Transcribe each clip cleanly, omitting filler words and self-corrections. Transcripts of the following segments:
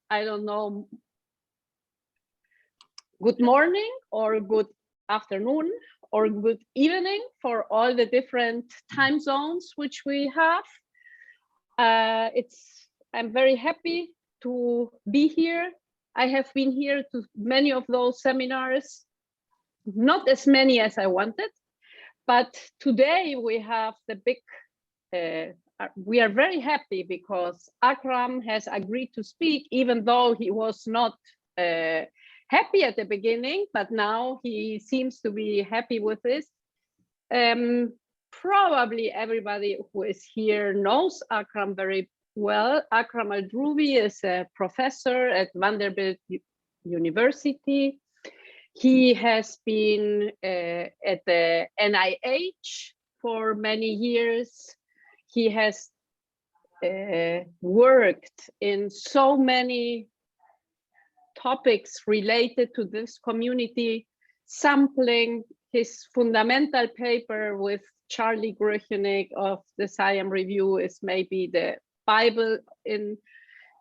I don't know, good morning or good afternoon or good evening for all the different time zones which we have. I'm very happy to be here. I have been here to many of those seminars, not as many as I wanted, but today we have the big, we are very happy because Akram has agreed to speak, even though he was not happy at the beginning, but now he seems to be happy with this. Probably everybody who is here knows Akram very well. Akram Aldroubi is a professor at Vanderbilt University. He has been at the NIH for many years. He has worked in so many topics related to this community, sampling. His fundamental paper with Charlie Gruchenig of the SciAm Review is maybe the Bible in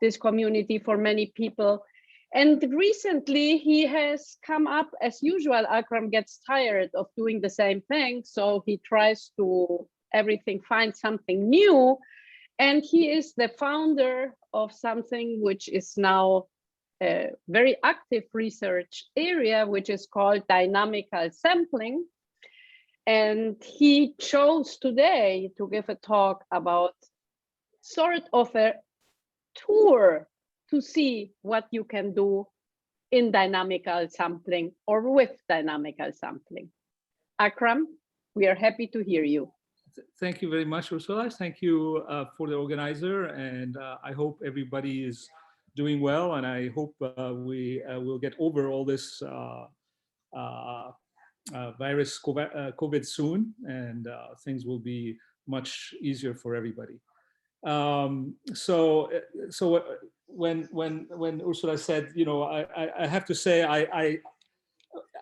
this community for many people. And recently he has come up, as usual, Akram gets tired of doing the same thing. So he tries to find something new. And he is the founder of something which is now a very active research area, which is called dynamical sampling. And he chose today to give a talk about sort of a tour to see what you can do in dynamical sampling or with dynamical sampling. Akram, we are happy to hear you. Thank you very much, Ursula. Thank you for the organizer, and I hope everybody is doing well, and I hope we will get over all this virus COVID soon, and things will be much easier for everybody. So when Ursula said, you know, I have to say, I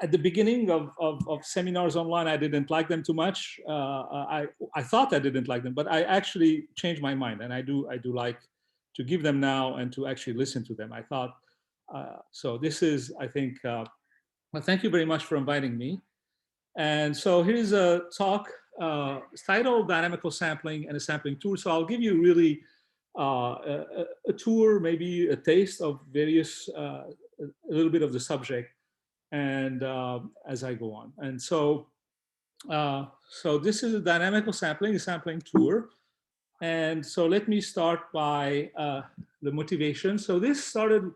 at the beginning of seminars online, I didn't like them too much. I thought I didn't like them, but I actually changed my mind, and I do like to give them now and to actually listen to them. I thought, so this is, I think, well, thank you very much for inviting me. And so here's a talk, it's titled Dynamical Sampling and a Sampling Tour. So I'll give you really a tour, maybe a taste of various, a little bit of the subject, and as I go on. And so, so this is a dynamical sampling, a sampling tour. And so let me start by the motivation. So this started,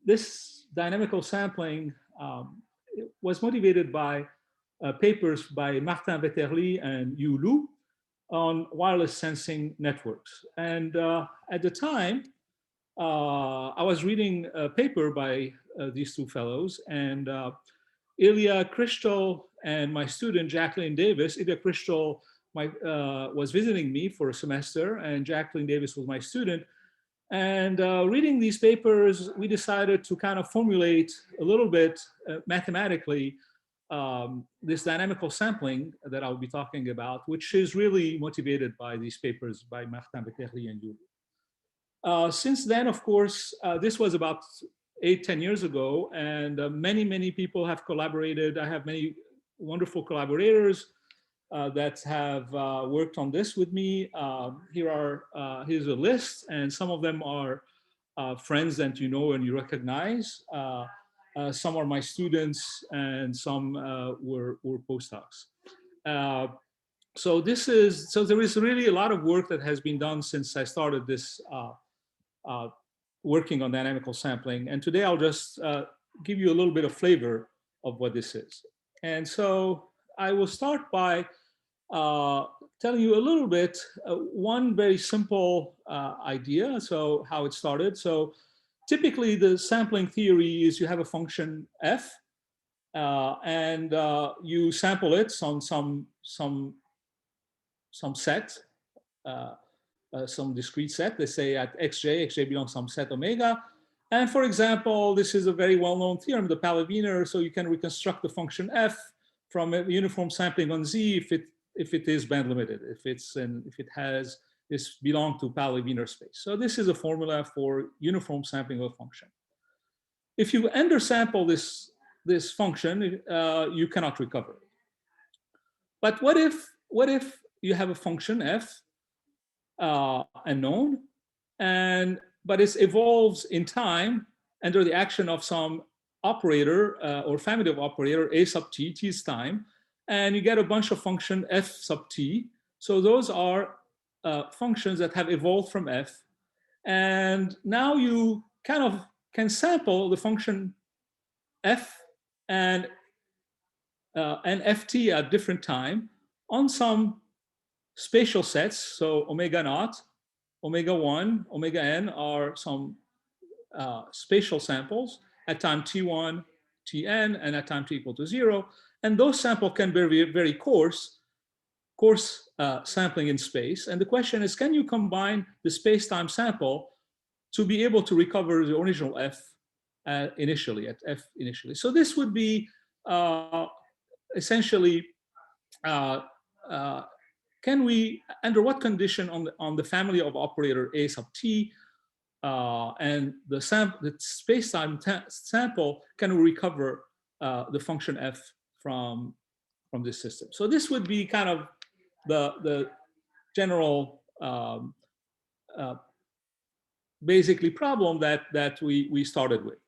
this dynamical sampling was motivated by papers by Martin Vetterli and Yu Lu on wireless sensing networks. And at the time, I was reading a paper by these two fellows, and Ilya Krishtal and my student Jacqueline Davis. Ilya Krishtal was visiting me for a semester, and Jacqueline Davis was my student. And reading these papers, we decided to kind of formulate a little bit mathematically this dynamical sampling that I'll be talking about, which is really motivated by these papers by Martin Vetterli and Yu. Since then, of course, this was about 8-10 years ago, and many people have collaborated. I have many wonderful collaborators that have worked on this with me. Here's a list, and some of them are friends that you know and you recognize. Some are my students, and some were postdocs. So there is really a lot of work that has been done since I started this working on dynamical sampling. And today I'll just give you a little bit of flavor of what this is. And so I will start by telling you a little bit, one very simple idea, so how it started. So typically the sampling theory is you have a function f, and you sample it on some set, some discrete set. Let's say at xj belongs to some set omega. And for example, this is a very well-known theorem, the Pala-Wiener, so you can reconstruct the function f from a uniform sampling on Z if it is band limited, if it has this belongs to Pauli-Wiener space. So this is a formula for uniform sampling of a function. If you undersample this function, you cannot recover it. But what if you have a function f unknown, but it evolves in time under the action of some operator or family of operator a sub t, t is time, and you get a bunch of function f sub t. So those are functions that have evolved from f, and now you kind of can sample the function f and ft at different time on some spatial sets. So omega naught, omega 1, omega n are some spatial samples at time t1, tn, and at time t equal to 0. And those samples can be very coarse sampling in space. And the question is, can you combine the space-time sample to be able to recover the original f initially, at f initially? So this would be essentially, can we, under what condition on the family of operator a sub t, and the space-time sample, can we recover the function f from this system? So this would be kind of the general basically problem that we started with.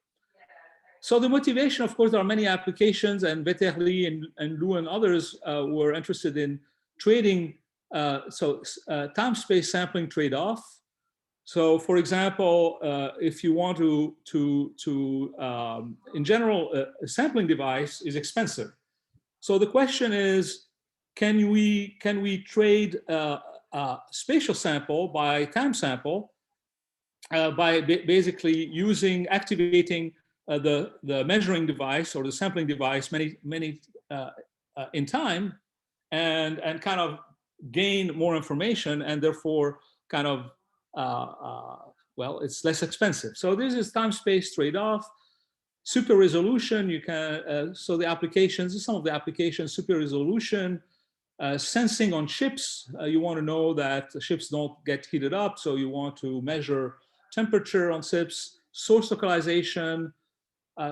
So the motivation, of course, there are many applications, and Vetterli and Lou and others were interested in trading, time-space sampling trade-off. So, for example, if you want in general, a sampling device is expensive. So the question is, can we trade spatial sample by time sample by basically activating the measuring device or the sampling device many in time, and kind of gain more information, and therefore kind of well, it's less expensive. So this is time-space trade-off. Super resolution, you can, so the applications, some of the applications, super resolution, sensing on ships. You want to know that the ships don't get heated up, so you want to measure temperature on ships, source localization,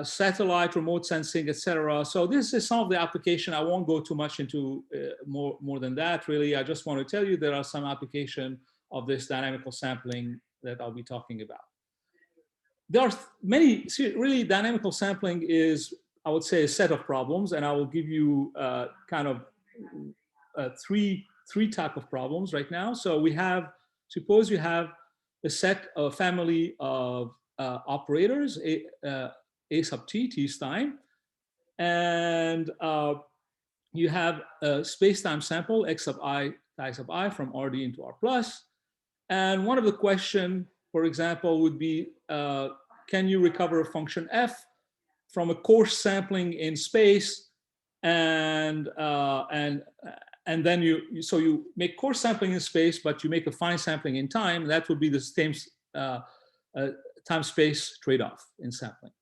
satellite remote sensing, etc. So this is some of the application. I won't go too much into more than that, really. I just want to tell you there are some application of this dynamical sampling that I'll be talking about. There are many, really dynamical sampling is, I would say, a set of problems, and I will give you kind of three type of problems right now. So we have, suppose you have a family of operators, a sub t, t is time, and you have a space-time sample, x sub I, I sub I, from Rd into R plus. And one of the question, for example, would be, can you recover a function f from a coarse sampling in space, and then you make coarse sampling in space, but you make a fine sampling in time. That would be the same time-space trade-off in sampling.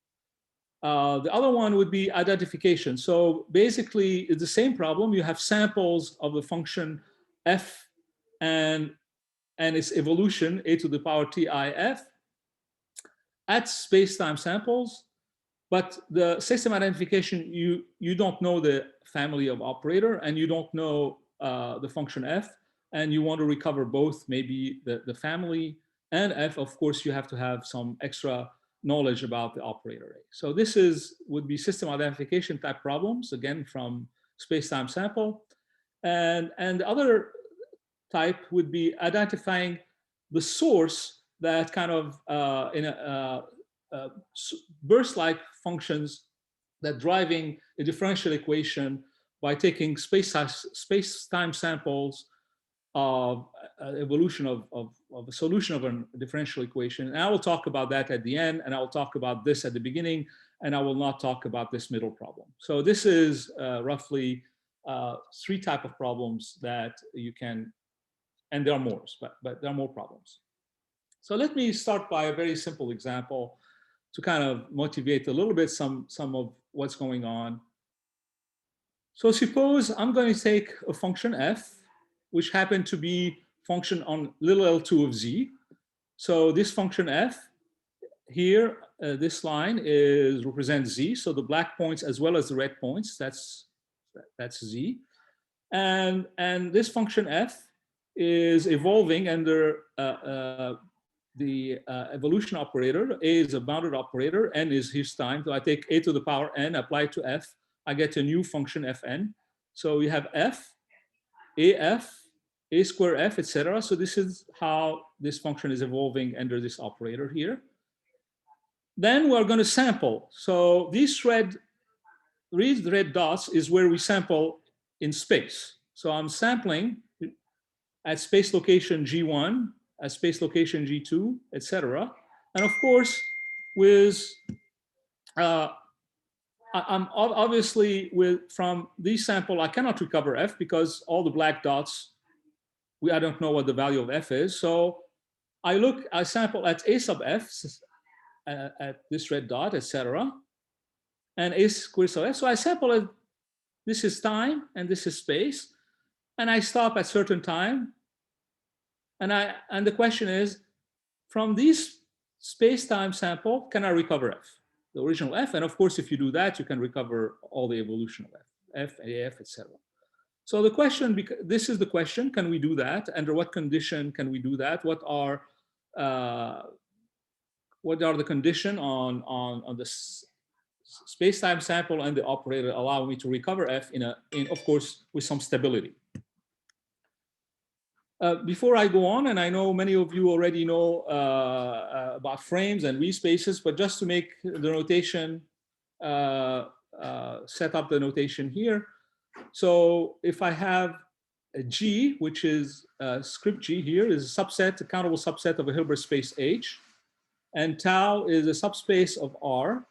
The other one would be identification. So basically, it's the same problem. You have samples of the function f and its evolution, a to the power t I f, at space-time samples, but the system identification, you don't know the family of operator, and you don't know the function f, and you want to recover both, maybe the family and f. Of course, you have to have some extra knowledge about the operator A. So this would be system identification type problems, again, from space-time sample. And the other type would be identifying the source that kind of burst-like functions that driving a differential equation by taking space-time samples of evolution of a solution of a differential equation. And I will talk about that at the end, and I will talk about this at the beginning, and I will not talk about this middle problem. So this is roughly three type of problems that you can, and there are more, but there are more problems. So let me start by a very simple example to kind of motivate a little bit some of what's going on. So suppose I'm going to take a function f, which happened to be function on little L2 of Z. So this function f here, this line is represents Z. So the black points as well as the red points, that's Z. And this function f is evolving under the evolution operator. A is a bounded operator, n is his time. So I take a to the power n, apply it to f, I get a new function fn. So you have f, a square f, etc. So this is how this function is evolving under this operator here. Then we're going to sample. So these red dots is where we sample in space. So I'm sampling at space location G1, at space location G2, etc. And of course, with I'm obviously from this sample, I cannot recover f because all the black dots, I don't know what the value of f is. So I sample at a sub f, at this red dot, etc. And a square sub f. So I sample at, this is time and this is space. And I stop at certain time. And the question is, from this space-time sample, can I recover f, the original f? And of course, if you do that, you can recover all the evolution of f, af, etc. So the question, this is the question, can we do that? Under what condition can we do that? What are the conditions on the space-time sample and the operator allow me to recover f in of course, with some stability? Before I go on, and I know many of you already know about frames and V-spaces, but just to make the notation, set up the notation here. So if I have a G, which is script G here, is a subset, a countable subset of a Hilbert space H, and tau is a subspace of R.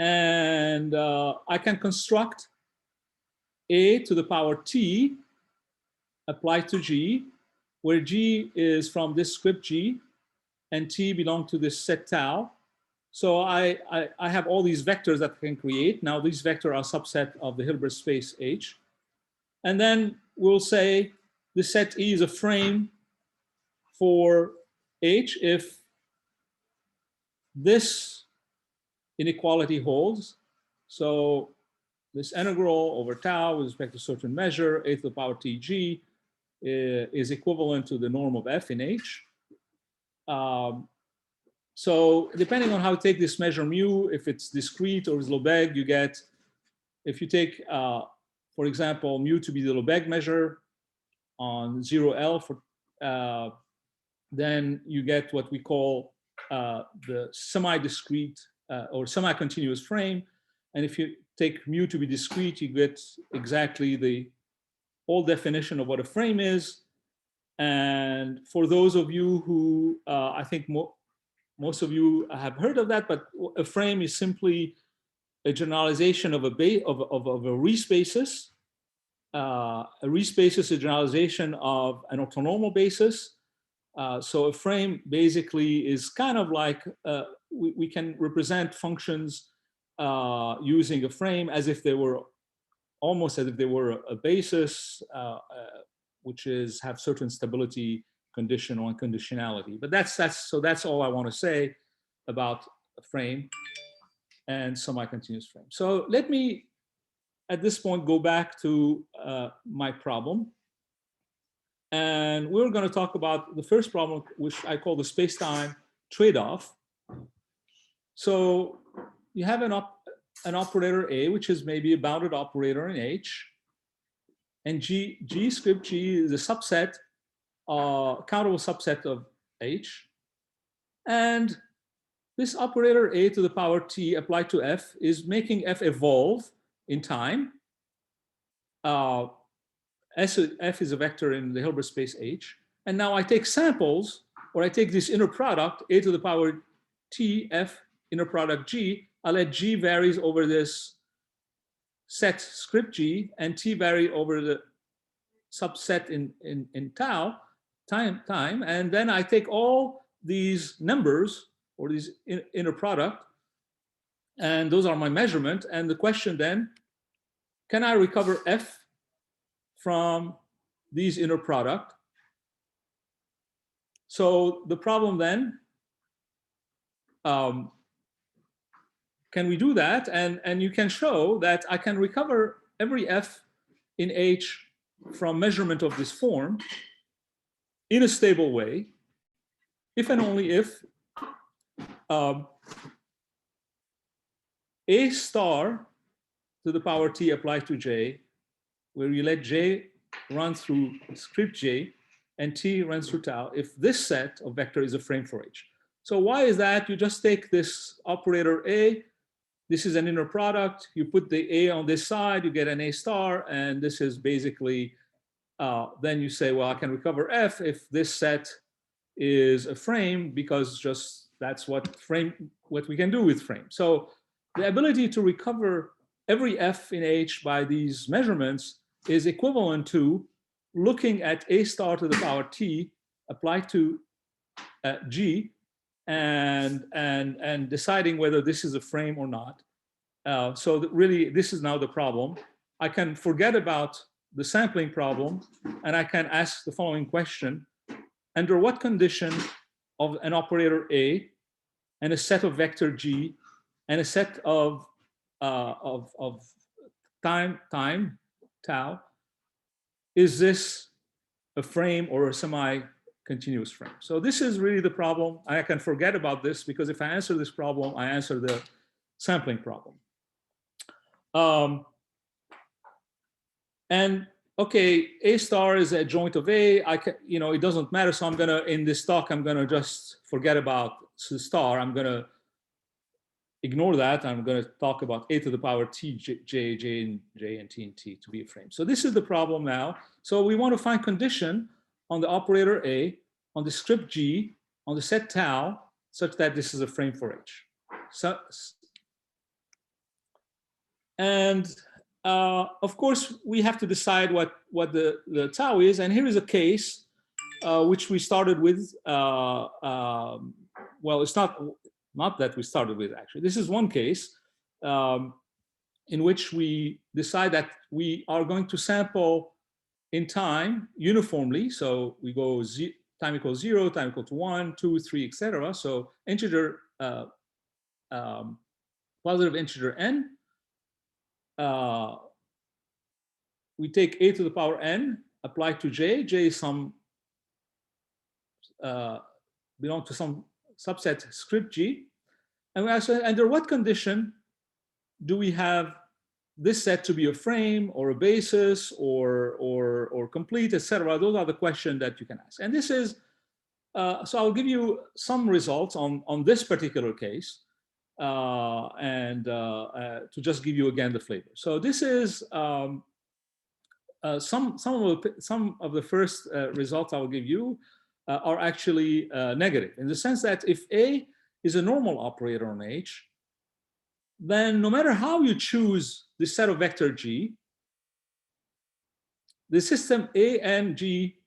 And I can construct a to the power t applied to G, where G is from this script G and T belong to this set tau. So I have all these vectors that I can create. Now these vectors are a subset of the Hilbert space H. And then we'll say the set E is a frame for H if this inequality holds. So this integral over tau with respect to certain measure, a to the power tg, is equivalent to the norm of f in H. So depending on how you take this measure mu, if it's discrete or is Lebesgue, you get, if you take, for example, mu to be the Lebesgue measure on 0L, then you get what we call the semi-discrete or semi-continuous frame. And if you take mu to be discrete, you get exactly the whole definition of what a frame is. And for those of you who, I think most of you have heard of that, but a frame is simply a generalization of a respaces. A respace is a generalization of an orthonormal basis. So a frame basically is kind of like, we can represent functions using a frame as if they were, almost as if they were a basis, which have certain stability condition or conditionality. But that's all I want to say about a frame and semi-continuous frame. So let me, at this point, go back to my problem. And we're going to talk about the first problem, which I call the space-time trade-off. So you have an operator A, which is maybe a bounded operator in H. And G script G is a subset, countable subset of H. And this operator A to the power T applied to F is making F evolve in time. F is a vector in the Hilbert space H. And now I take samples, or I take this inner product, A to the power T, F, inner product G. I let G varies over this set script G, and T vary over the subset in tau, time. And then I take all these numbers, or these inner product, and those are my measurement. And the question then, can I recover F from these inner product? So the problem then, can we do that? And you can show that I can recover every f in H from measurement of this form in a stable way, if and only if A star to the power t applied to J, where you let J run through script J and T runs through tau, if this set of vector is a frame for H. So why is that? You just take this operator A, this is an inner product, you put the A on this side, you get an A star, and this is basically, then you say, well, I can recover F if this set is a frame, because just that's what we can do with frame. So the ability to recover every F in H by these measurements is equivalent to looking at A star to the power T applied to G and deciding whether this is a frame or not. So that really, this is now the problem. I can forget about the sampling problem, and I can ask the following question: under what condition of an operator A and a set of vector G and a set of time tau, is this a frame or a semi-continuous frame? So this is really the problem. I can forget about this, because if I answer this problem, I answer the sampling problem. And okay, A star is a joint of A. I can, it doesn't matter. So I'm gonna, in this talk, I'm gonna just forget about the star. I'm gonna ignore that. I'm gonna talk about A to the power T, J, and T to be a frame. So this is the problem now. So we want to find condition on the operator A, on the script G, on the set tau, such that this is a frame for H. So, and of course, we have to decide what the tau is. And here is a case which we started with. Well, it's not that we started with, actually. This is one case in which we decide that we are going to sample in time uniformly. So we go time equals 0, time equal to 1, 2, 3, etc. So integer, positive integer n. We take A to the power n, apply to J. J is some, belong to some subset script G. And we ask, under what condition do we have this set to be a frame or a basis or complete, etc.? Those are the questions that you can ask. And this is, so I'll give you some results on this particular case, to just give you again the flavor. So this is some of the first results I will give you are actually negative, in the sense that if A is a normal operator on H, then no matter how you choose the set of vector G, the system A and G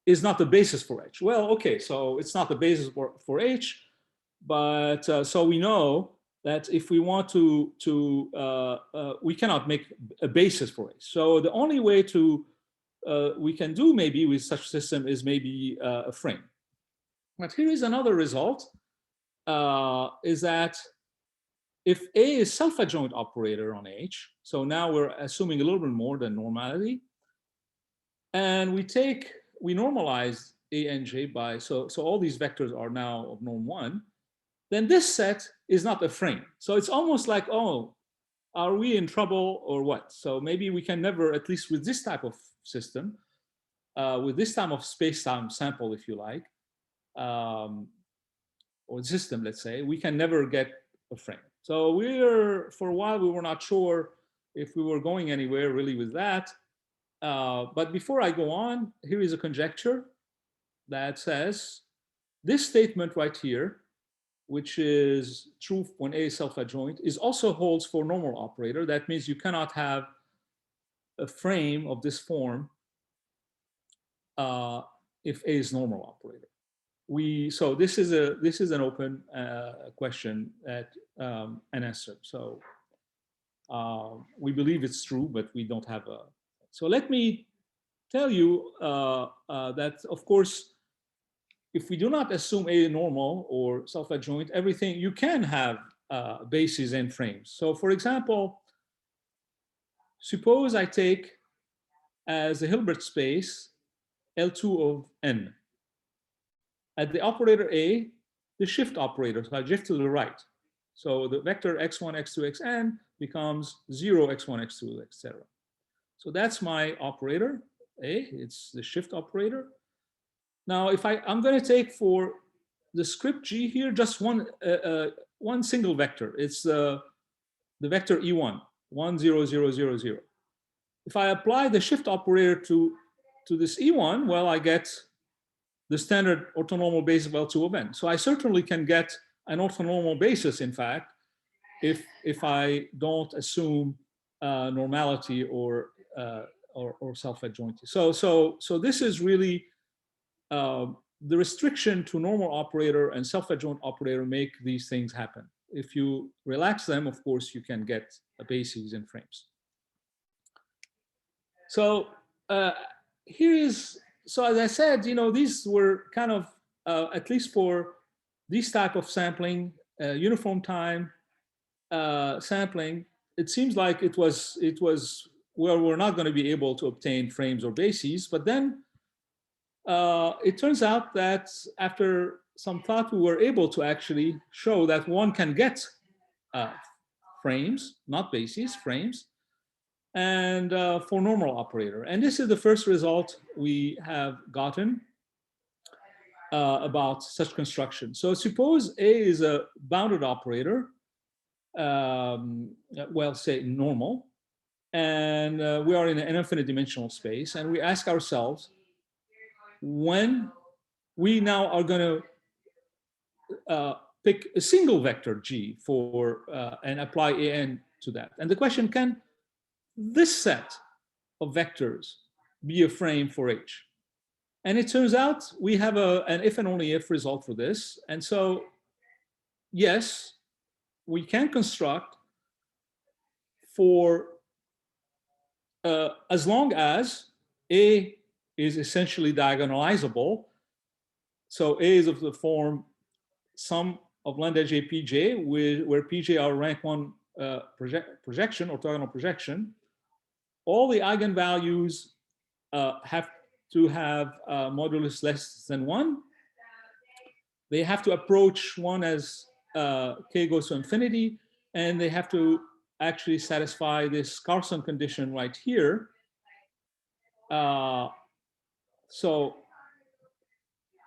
is not the basis for H. Well, okay, so it's not the basis for H, but so we know that if we want to we cannot make a basis for H. So the only way to we can do maybe with such a system is maybe a frame. But here is another result, is that if A is self-adjoint operator on H, so now we're assuming a little bit more than normality, and we normalize A and J by, so all these vectors are now of norm 1, then this set is not a frame. So it's almost like, oh, are we in trouble or what? So maybe we can never, at least with this type of system, with this type of space-time sample, if you like, or system, let's say, we can never get a frame. So for a while, we were not sure if we were going anywhere really with that. But before I go on, here is a conjecture that says this statement right here, which is true when A is self-adjoint, is also holds for normal operator. That means you cannot have a frame of this form if A is normal operator. So this is an open question at an answer. So we believe it's true, but we don't have a. So let me tell you that, of course, if we do not assume A normal or self-adjoint, everything, you can have bases and frames. So for example, suppose I take as a Hilbert space L2 of n. At the operator A, the shift operator, so I shift to the right. So the vector x1, x2, xn becomes 0, x1, x2, etc. So that's my operator A, it's the shift operator. Now, if I'm going to take for the script G here just one single vector, it's the vector E1, 1, 0, 0, 0, 0. If I apply the shift operator to this E1, well, I get the standard orthonormal base of L2 of n. So I certainly can get an orthonormal basis, in fact, if I don't assume normality or self-adjointy. So this is really the restriction to normal operator and self-adjoint operator make these things happen. If you relax them, of course, you can get bases and frames. So here is, so as I said, these were kind of, at least for this type of sampling, uniform time sampling, it seems like it was well, we're not going to be able to obtain frames or bases, but then it turns out that after some thought, we were able to actually show that one can get frames, not bases, frames, and for normal operator. And this is the first result we have gotten about such construction. So suppose A is a bounded operator, well, say normal, and we are in an infinite dimensional space, and we ask ourselves, when we now are going to pick a single vector G for and apply AN to that. And the question, can this set of vectors be a frame for H? And it turns out we have an if and only if result for this. And so, yes, we can construct for as long as A is essentially diagonalizable. So A is of the form sum of lambda j pj, where pj are rank 1 projection, orthogonal projection. All the eigenvalues have to have modulus less than 1. They have to approach 1 as k goes to infinity, and they have to actually satisfy this Carson condition right here. So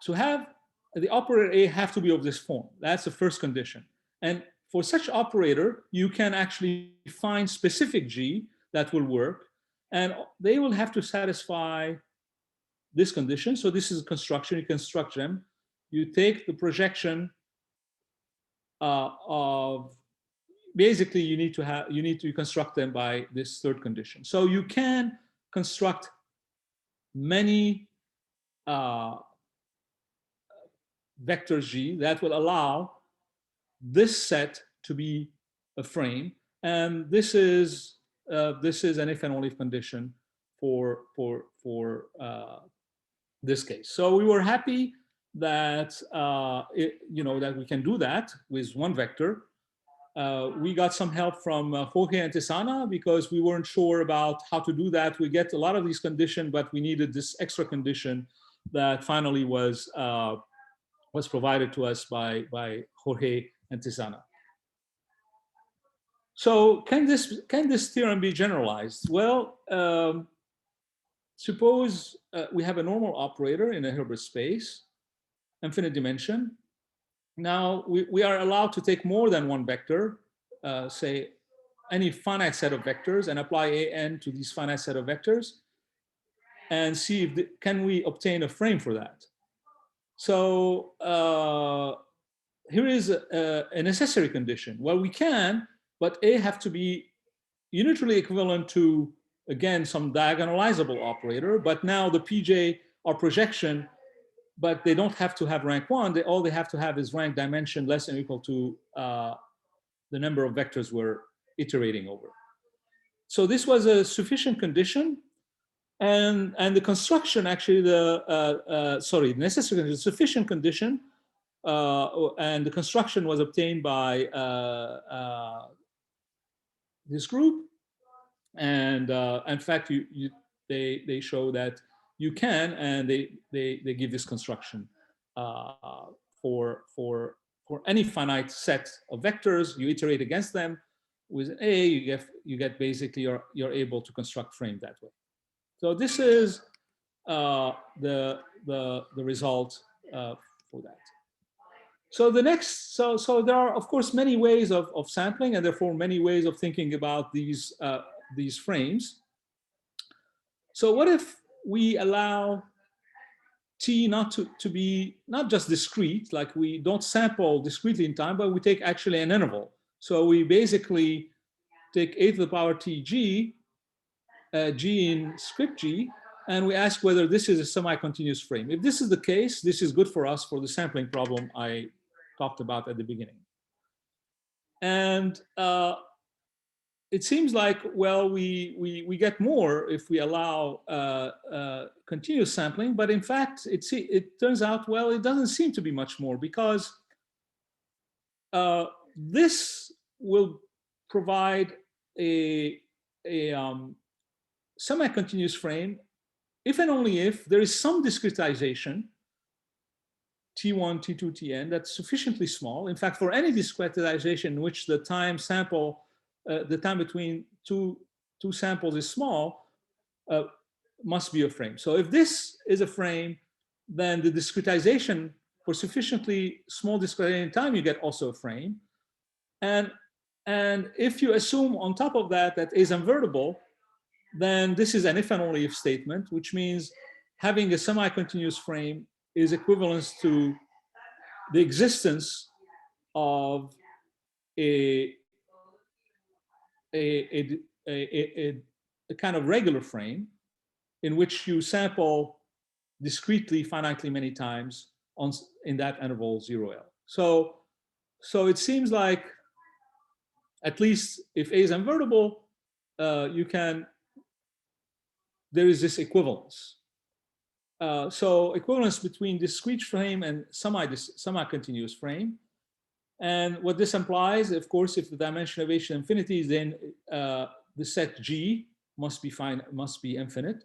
to have the operator A have to be of this form. That's the first condition. And for such operator, you can actually find specific G that will work, and they will have to satisfy this condition. So this is a construction, you construct them. You take the projection of, basically you need to construct them by this third condition. So you can construct many vectors G that will allow this set to be a frame, and this is an if and only if condition for this case. So we were happy that that we can do that with one vector. We got some help from Jorge and Tisana because we weren't sure about how to do that. We get a lot of these conditions, but we needed this extra condition that finally was provided to us by Jorge and Tisana. So can this theorem be generalized? Well, suppose we have a normal operator in a Hilbert space, infinite dimension. Now we are allowed to take more than one vector, say any finite set of vectors, and apply AN to these finite set of vectors, and see if can we obtain a frame for that. So here is a necessary condition. Well, we can, but A have to be unitarily equivalent to, again, some diagonalizable operator, but now the PJ are projection, but they don't have to have rank 1. All they have to have is rank dimension less than or equal to the number of vectors we're iterating over. So this was a sufficient condition. And the construction, actually, the necessary condition, sufficient condition, and the construction was obtained by this group. And in fact, they show that you can, and they give this construction for any finite set of vectors. You iterate against them with A, you get basically you're able to construct frame that way. So this is the result for that. So the next, so there are of course many ways of sampling, and therefore many ways of thinking about these frames. So what if we allow T not to be not just discrete, like we don't sample discretely in time, but we take actually an interval. So we basically take a to the power T G, G in script G, and we ask whether this is a semi-continuous frame. If this is the case, this is good for us for the sampling problem I talked about at the beginning. And it seems like, well, we get more if we allow continuous sampling, but in fact, it turns out, well, it doesn't seem to be much more, because this will provide a semi-continuous frame if and only if there is some discretization, T1, T2, Tn, that's sufficiently small. In fact, for any discretization in which the time between two samples is small, must be a frame. So if this is a frame, then the discretization for sufficiently small discretization time, you get also a frame. And if you assume on top of that A is invertible, then this is an if and only if statement, which means having a semi-continuous frame is equivalent to the existence of a kind of regular frame in which you sample discretely finitely many times in that interval 0L. So it seems like, at least if A is invertible, there is this equivalence. So equivalence between discrete frame and semi-continuous frame. And what this implies, of course, if the dimension of H is infinity, then the set G must be infinite.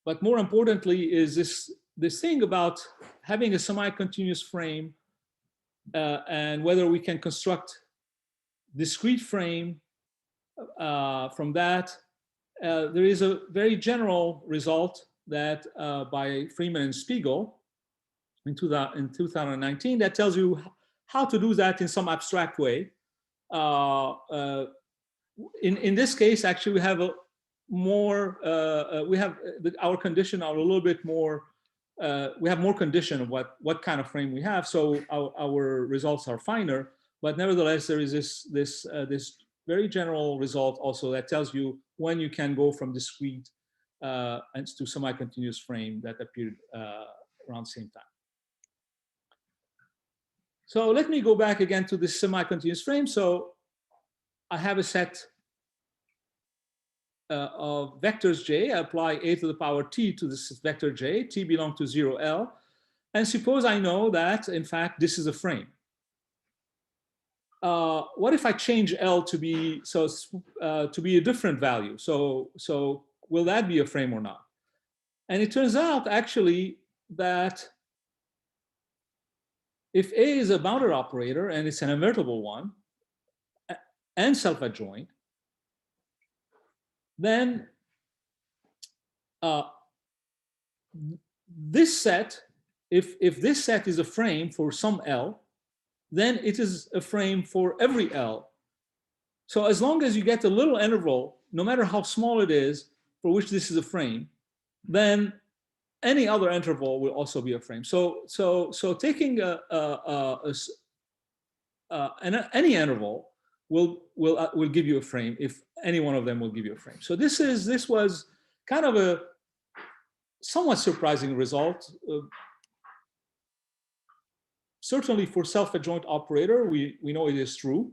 But more importantly is this thing about having a semi-continuous frame and whether we can construct discrete frame from that. There is a very general result that by Freeman and Spiegel in 2019 that tells you how to do that in some abstract way. In this case, actually, we have our condition are a little bit more. We have more condition of what kind of frame we have, so our results are finer. But nevertheless, there is this very general result also that tells you when you can go from discrete and to semi-continuous frame that appeared around the same time. So let me go back again to this semi-continuous frame. So I have a set of vectors J. I apply a to the power T to this vector J. T belongs to 0L. And suppose I know that, in fact, this is a frame. What if I change L to be a different value? So will that be a frame or not? And it turns out actually that if A is a bounded operator and it's an invertible one and self-adjoint, then this set, if this set is a frame for some L, then it is a frame for every L. So as long as you get a little interval, no matter how small it is, for which this is a frame, then any other interval will also be a frame. So taking any interval will give you a frame if any one of them will give you a frame. So this was kind of a somewhat surprising result. Certainly for self-adjoint operator, we know it is true.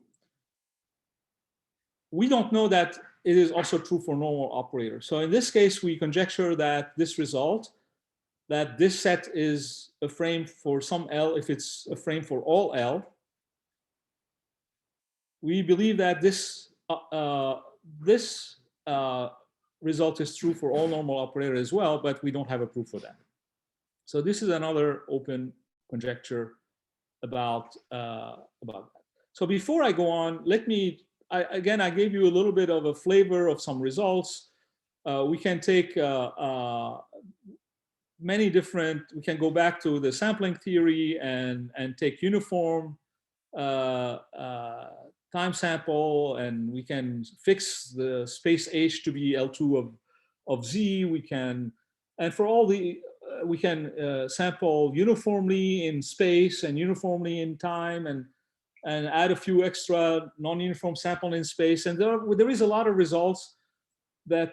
We don't know that it is also true for normal operators. So in this case, we conjecture that this result, that this set is a frame for some L if it's a frame for all L. We believe that this result is true for all normal operators as well, but we don't have a proof for that. So this is another open conjecture about that. So before I go on, let me, again, I gave you a little bit of a flavor of some results. We can take many different, we can go back to the sampling theory and take uniform time sample, and we can fix the space H to be L2 of Z. We can, and for all the, we can sample uniformly in space and uniformly in time, and add a few extra non-uniform sample in space. And there is a lot of results that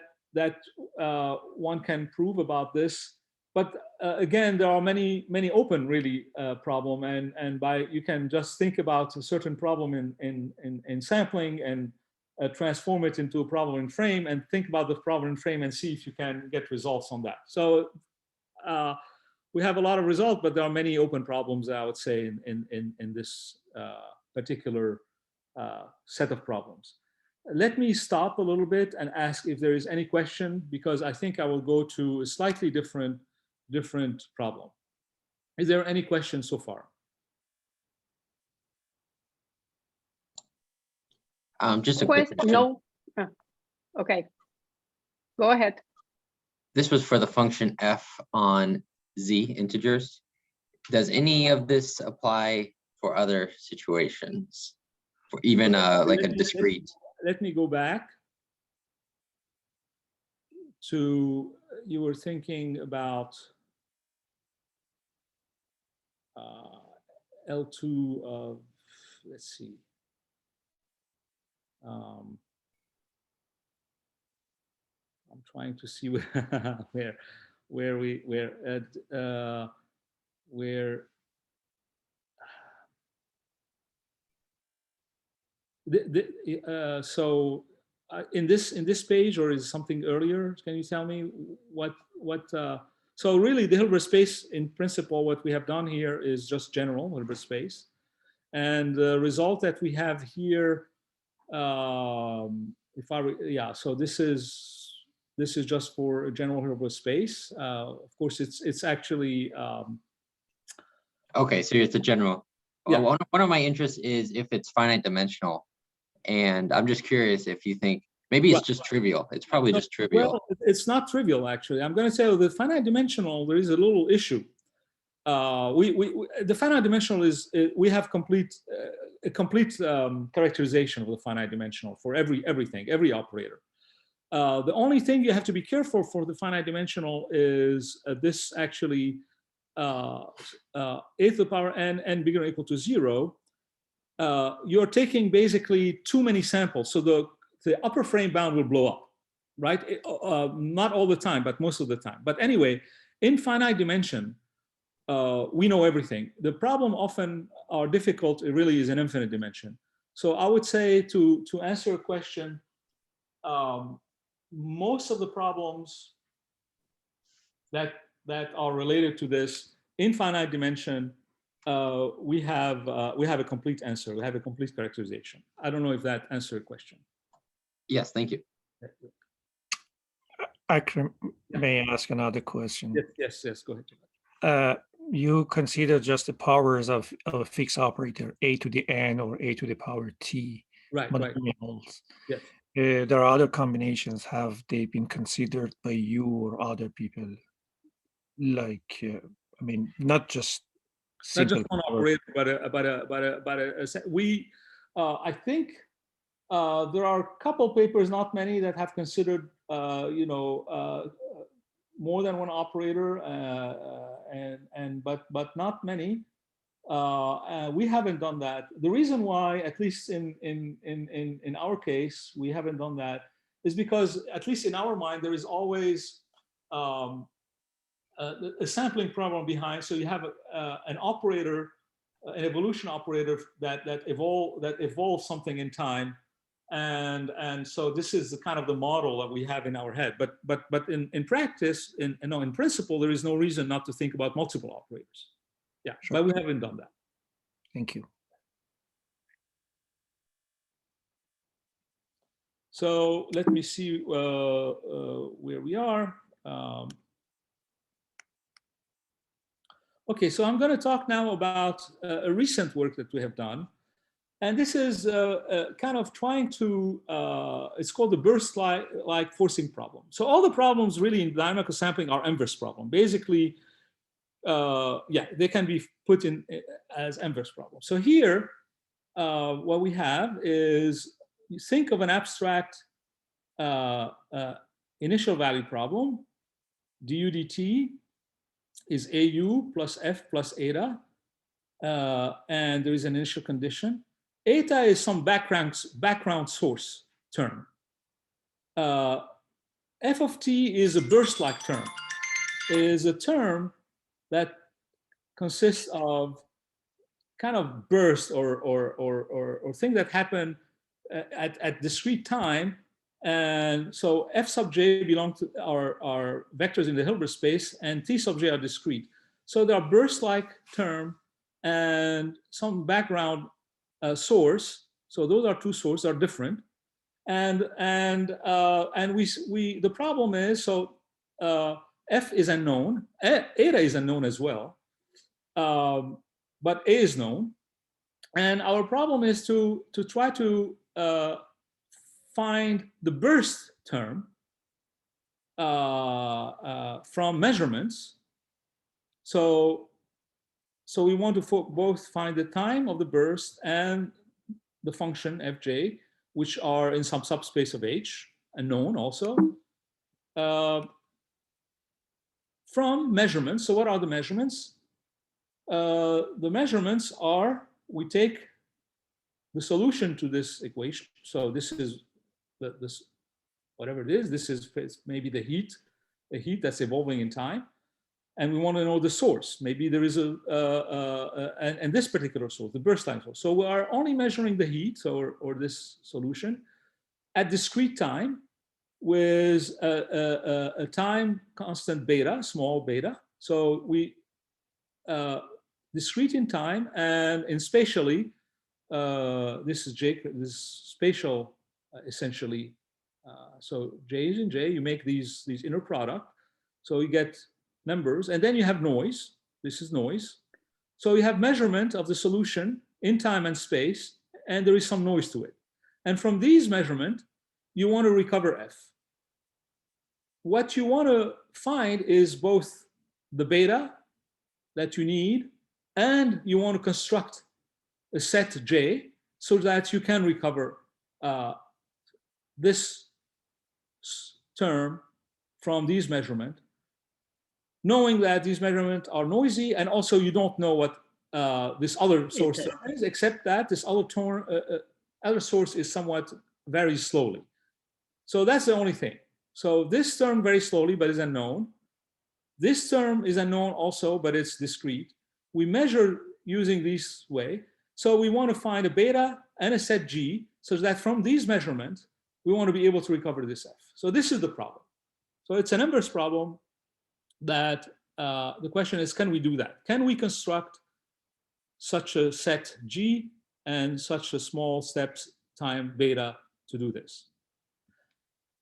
one can prove about this. But again, there are many open really problem, and by you can just think about a certain problem in sampling and transform it into a problem in frame, and think about the problem in frame and see if you can get results on that. So we have a lot of results, but there are many open problems, I would say, in this particular set of problems. Let me stop a little bit and ask if there is any question, because I think I will go to a slightly different problem. Is there any question so far? Just a quick question. No. Okay. Go ahead. This was for the function f on z integers. Does any of this apply for other situations, for even like a discrete? Let me go back to, you were thinking about L2 of, let's see. I'm trying to see so in this page, or is something earlier? Can you tell me what so really the Hilbert space, in principle, what we have done here is just general Hilbert space, and the result that we have here, so this is just for a general Hilbert space. Of course, it's actually okay. So it's a general. Yeah. One of my interests is if it's finite dimensional, and I'm just curious if you think maybe it's just trivial. It's probably just trivial. Well, it's not trivial, actually. I'm going to say the finite dimensional, there is a little issue. The finite dimensional is, we have a complete characterization of the finite dimensional for everything, every operator. The only thing you have to be careful for the finite dimensional is this actually a to the power n bigger or equal to 0. You're taking basically too many samples, so the upper frame bound will blow up, right? Not all the time, but most of the time. But anyway, in finite dimension, we know everything. The problem often are difficult, it really is an infinite dimension. So I would say to answer a question, most of the problems that are related to this in finite dimension, we have a complete answer. We have a complete characterization. I don't know if that answered your question. Yes, thank you. Akram, may I ask another question? Yes, go ahead. You consider just the powers of a fixed operator, a to the n or a to the power t. Right. Yes. There are other combinations. Have they been considered by you or other people? Like, I mean, not just simple one operator, I think there are a couple papers, not many, that have considered more than one operator, but not many. We haven't done that. The reason why, at least in our case, we haven't done that is because, at least in our mind, there is always a sampling problem behind. So you have an operator, an evolution operator that evolves something in time. And so this is the kind of the model that we have in our head. But in practice, in principle, there is no reason not to think about multiple operators. Yeah, Sure. but we haven't done that. Thank you. So let me see where we are. Okay, so I'm going to talk now about a recent work that we have done. And this is kind of trying to, it's called the burst-like forcing problem. So all the problems really in dynamical sampling are inverse problem. Basically, yeah, they can be put in as inverse problems. So here, what we have is, you think of an abstract initial value problem. du dt is au plus f plus eta, and there is an initial condition. Eta is some background source term. F of t is a burst-like term. It is a term that consists of kind of burst or thing that happen at discrete time. And so f sub j belong to our vectors in the Hilbert space, and t sub j are discrete. So there are burst-like term and some background source. So those are two sources, are different. And we the problem is, so f is unknown, eta is unknown as well, but a is known. And our problem is to try to find the burst term from measurements. So we want to both find the time of the burst and the function fj, which are in some subspace of H, unknown also, from measurements. So what are the measurements? The measurements are, we take the solution to this equation. So this is this, whatever it is, this is maybe the heat that's evolving in time. And we want to know the source. Maybe there is and this particular source, the burst time source. So we are only measuring the heat or this solution at discrete time with a time constant beta, small beta. So we discrete in time and in spatially, this is J, this spatial essentially. So J is in J, you make these inner product. So you get numbers, and then you have noise. This is noise. So you have measurement of the solution in time and space, and there is some noise to it. And from these measurements, you want to recover f. What you want to find is both the beta that you need, and you want to construct a set J so that you can recover this term from these measurements, knowing that these measurements are noisy, and also you don't know what this other source is, except that this other source is somewhat very slowly. So that's the only thing. So this term very slowly, but is unknown. This term is unknown also, but it's discrete. We measure using this way. So we want to find a beta and a set G, so that from these measurements, we want to be able to recover this F. So this is the problem. So it's an inverse problem that the question is, can we do that? Can we construct such a set G and such a small steps time beta to do this?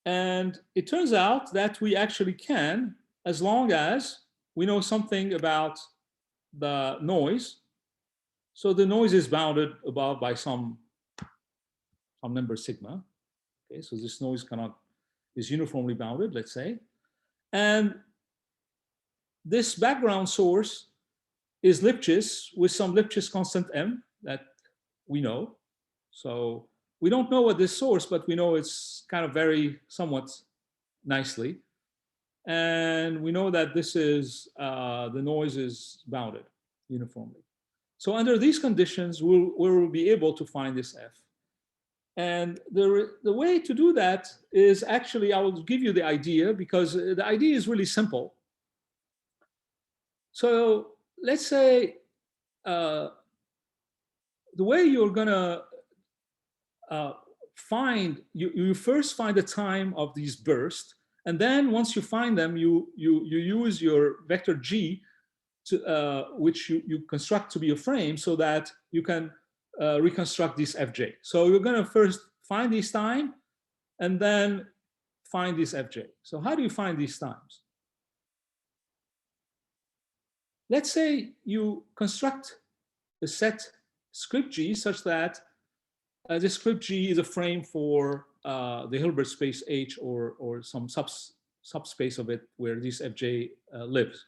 And it turns out that we actually can, as long as we know something about the noise. So the noise is bounded above by some number sigma. Okay, so this noise is uniformly bounded, let's say. And this background source is Lipschitz with some Lipschitz constant m that we know. So we don't know what this source, but we know it's kind of very somewhat nicely. And we know that this is, the noise is bounded uniformly. So under these conditions, we'll be able to find this F. And the way to do that is actually, I will give you the idea, because the idea is really simple. So let's say the way you're gonna you first find the time of these bursts, and then once you find them, you use your vector G to, which you construct to be a frame so that you can reconstruct this Fj. So you're going to first find this time and then find this Fj. So how do you find these times? Let's say you construct a set script G such that this script G is a frame for the Hilbert space H or some subspace of it where this Fj lives.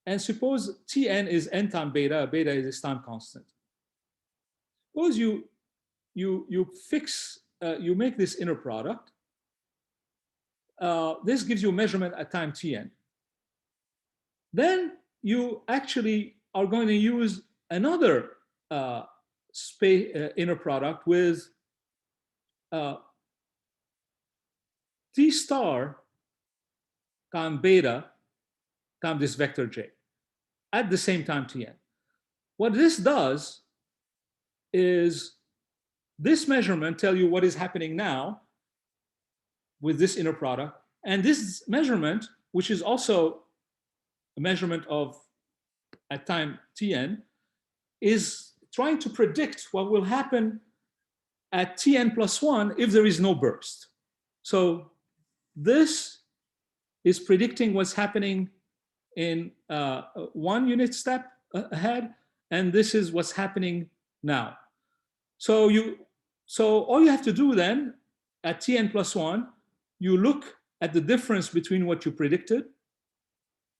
And suppose Tn is n time beta, beta is this time constant. Suppose you make this inner product. This gives you a measurement at time Tn. Then you actually are going to use another inner product with T star time beta time this vector J at the same time Tn. What this does is this measurement tell you what is happening now with this inner product, and this measurement, which is also a measurement of at time Tn, is trying to predict what will happen at Tn plus 1 if there is no burst. So this is predicting what's happening in 1 unit step ahead, and this is what's happening now. So all you have to do then at Tn plus 1, you look at the difference between what you predicted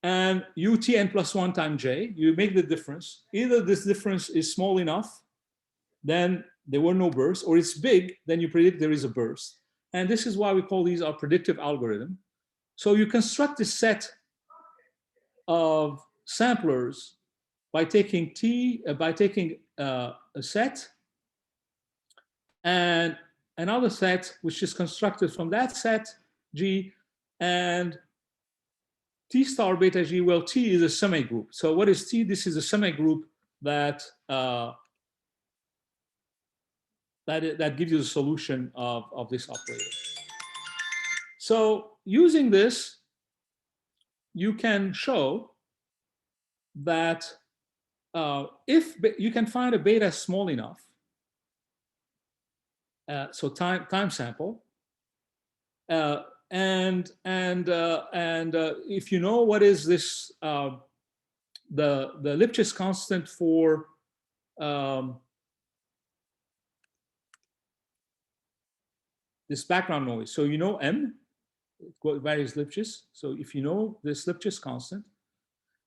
and Tn plus 1 times J. You make the difference. Either this difference is small enough, then there were no bursts, or it's big, then you predict there is a burst. And this is why we call these our predictive algorithm. So you construct a set of samplers by taking a set and another set which is constructed from that set G, and T star beta G. Well, T is a semigroup. So what is T? This is a semigroup that that gives you the solution of this operator. So using this, you can show that if you can find a beta small enough, so time sample, and if you know what is this the Lipschitz constant for this background noise, so you know M, it varies Lipschitz. So if you know this Lipschitz constant,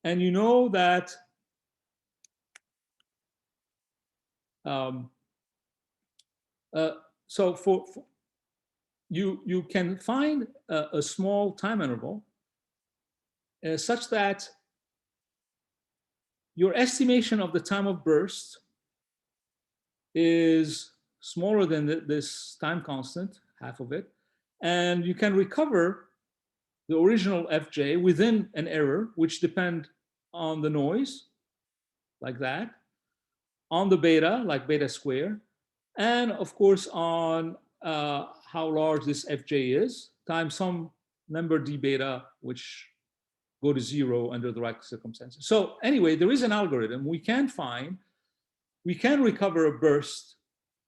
and you know that so for you can find a small time interval such that your estimation of the time of burst is smaller than this time constant, half of it, and you can recover the original Fj within an error, which depend on the noise, like that, on the beta, like beta square, and of course on how large this Fj is, times some number d beta, which go to 0 under the right circumstances. So anyway, there is an algorithm we can recover a burst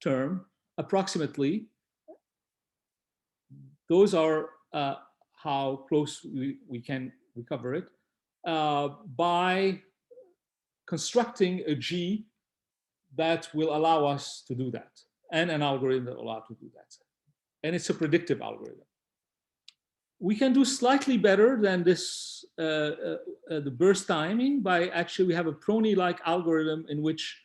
term approximately. Those are how close we can recover it by constructing a G that will allow us to do that, and an algorithm that will allow to do that. And it's a predictive algorithm. We can do slightly better than this, the burst timing, by actually we have a Prony-like algorithm in which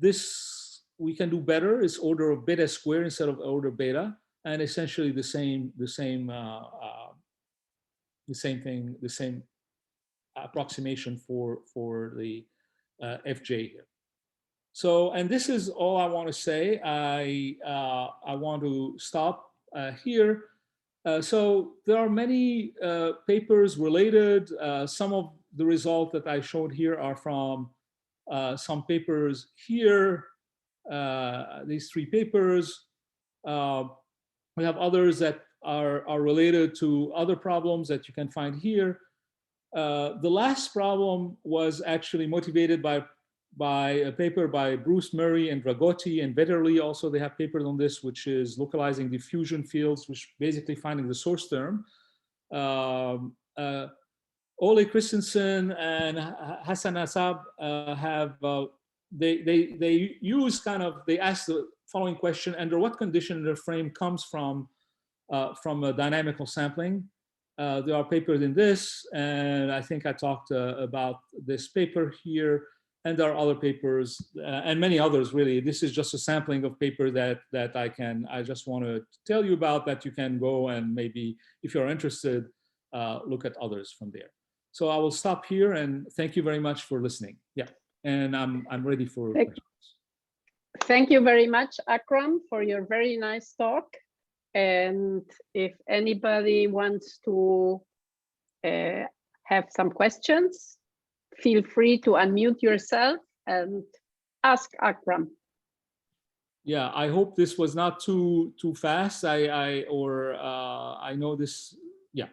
this we can do better. It's order of beta square instead of order beta, and essentially the same thing, the same approximation for the Fj here. So, and this is all I want to say. I want to stop here. So there are many papers related. Some of the results that I showed here are from some papers here. these 3 papers. We have others that are related to other problems that you can find here. The last problem was actually motivated by a paper by Bruce Murray and Dragotti and Vetterli. Also, they have papers on this, which is localizing diffusion fields, which basically finding the source term. Ole Christensen and Hassan Assab they use they ask the following question: under what condition the frame comes from a dynamical sampling? There are papers in this, and I think I talked about this paper here, and there are other papers and many others. Really, this is just a sampling of paper that I just want to tell you about, that you can go and maybe, if you're interested, look at others from there. So I will stop here, and thank you very much for listening. Yeah, and I'm ready for questions. Thank you very much, Akram, for your very nice talk. And if anybody wants to have some questions, feel free to unmute yourself and ask Akram. Yeah, I hope this was not too fast. I know this. Yeah.